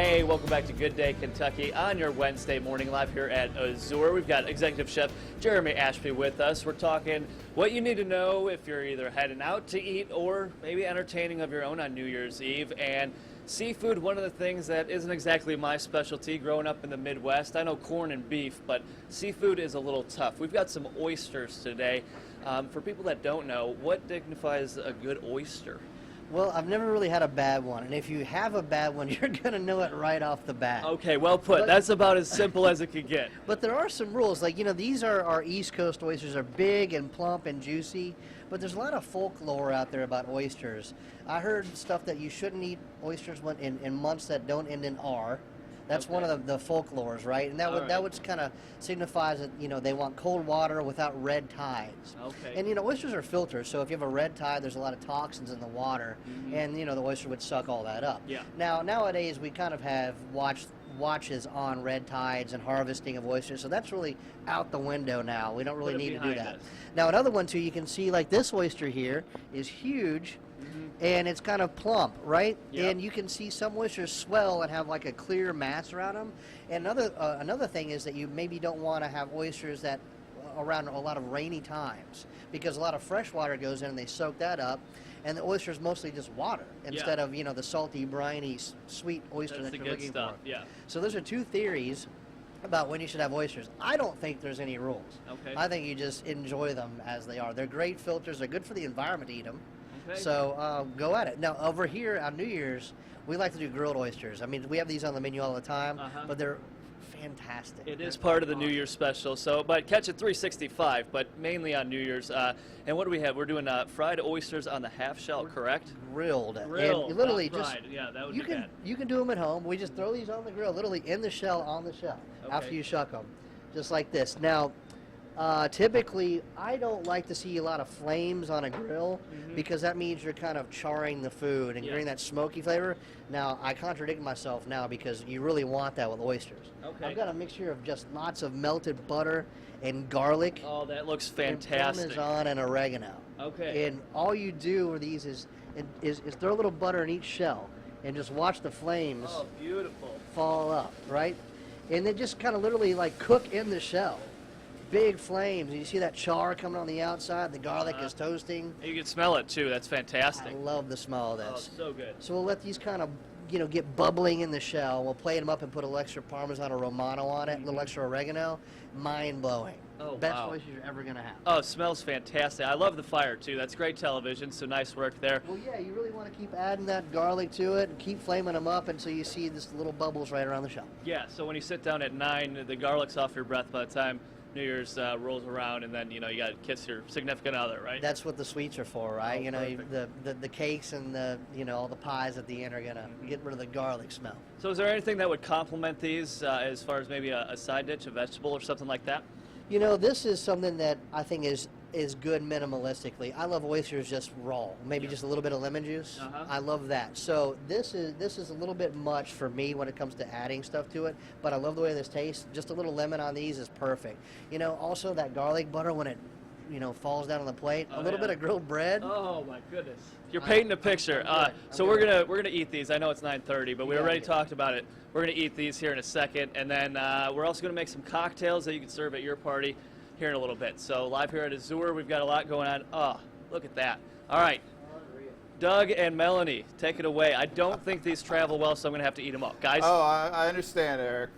Hey, welcome back to Good Day Kentucky on your Wednesday morning live here at AZUR. We've got Executive Chef Jeremy Ashby with us. We're talking what you need to know if you're either heading out to eat or maybe entertaining of your own on New Year's Eve. And seafood, one of the things that isn't exactly my specialty growing up in the Midwest. I know corn and beef, but seafood is a little tough. We've got some oysters today. For people that don't know, what dignifies a good oyster? Well, I've never really had a bad one, and if you have a bad one, you're going to know it right off the bat. Okay, well put. That's about as simple as it could get. But there are some rules. Like, these are our East Coast oysters are big and plump and juicy, but there's a lot of folklore out there about oysters. I heard stuff that you shouldn't eat oysters in months that don't end in R. That's one of the folklores, right? And that would kind of signifies that they want cold water without red tides. Okay. And oysters are filters, so if you have a red tide, there's a lot of toxins in the water, and the oyster would suck all that up. Yeah. Now nowadays we kind of have watches on red tides and harvesting of oysters, so that's really out the window now. We don't really need to do that. Now another one too, you can see like this oyster here is huge. And it's kind of plump, right? Yep. And you can see some oysters swell and have like a clear mass around them. And another thing is that you maybe don't want to have oysters that around a lot of rainy times, because a lot of fresh water goes in and they soak that up, and the oyster is mostly just water instead of the salty, briny, sweet oyster that you're looking for. Yeah. So those are two theories about when you should have oysters. I don't think there's any rules. Okay. I think you just enjoy them as they are. They're great filters. They're good for the environment to eat them. Okay. So go at it. Now over here on New Year's, we like to do grilled oysters. I mean, we have these on the menu all the time, but they're fantastic. It is part of the New Year's special. So, but catch it 365, but mainly on New Year's. And what do we have? We're doing fried oysters on the half shell, correct? Grilled. Grilled. And literally not just fried. Yeah, that would you be can bad. you can do them at home. We just throw these on the grill, literally in the shell on the shell after you shuck them, just like this. Now. Typically, I don't like to see a lot of flames on a grill because that means you're kind of charring the food and getting that smoky flavor. Now, I contradict myself now because you really want that with oysters. Okay. I've got a mixture of just lots of melted butter and garlic. Oh, that looks fantastic. And Parmesan and oregano. Okay. And all you do with these is throw a little butter in each shell and just watch the flames fall up, right? And then just kind of literally like cook in the shell. Big flames, and you see that char coming on the outside. The garlic is toasting. You can smell it too. That's fantastic. I love the smell of this. Oh, so good. So we'll let these kind of, get bubbling in the shell. We'll plate them up and put a little extra Parmesan or Romano on it, a little extra oregano. Mind blowing. Oh, Best oysters you're ever gonna have. Oh, it smells fantastic. I love the fire too. That's great television. So nice work there. Well, yeah, you really want to keep adding that garlic to it and keep flaming them up until you see this little bubbles right around the shell. Yeah. So when you sit down at 9, the garlic's off your breath by the time New Year's rolls around, and then you got to kiss your significant other, right? That's what the sweets are for, right? The cakes and all the pies at the end are gonna get rid of the garlic smell. So is there anything that would complement these as far as maybe a side dish, a vegetable, or something like that? This is something that I think is good minimalistically. I love oysters just raw, maybe just a little bit of lemon juice. I love that. So this is a little bit much for me when it comes to adding stuff to it, but I love the way this tastes. Just a little lemon on these is perfect. Also that garlic butter when it falls down on the plate. A little bit of grilled bread. Oh my goodness! You're painting a picture. So we're gonna eat these. I know it's 9:30, but we already talked about it. We're gonna eat these here in a second, and then we're also gonna make some cocktails that you can serve at your party here in a little bit. So live here at AZUR, we've got a lot going on. Oh, look at that! All right, Doug and Melanie, take it away. I don't think these travel well, so I'm gonna have to eat them up, guys. Oh, I understand, Eric.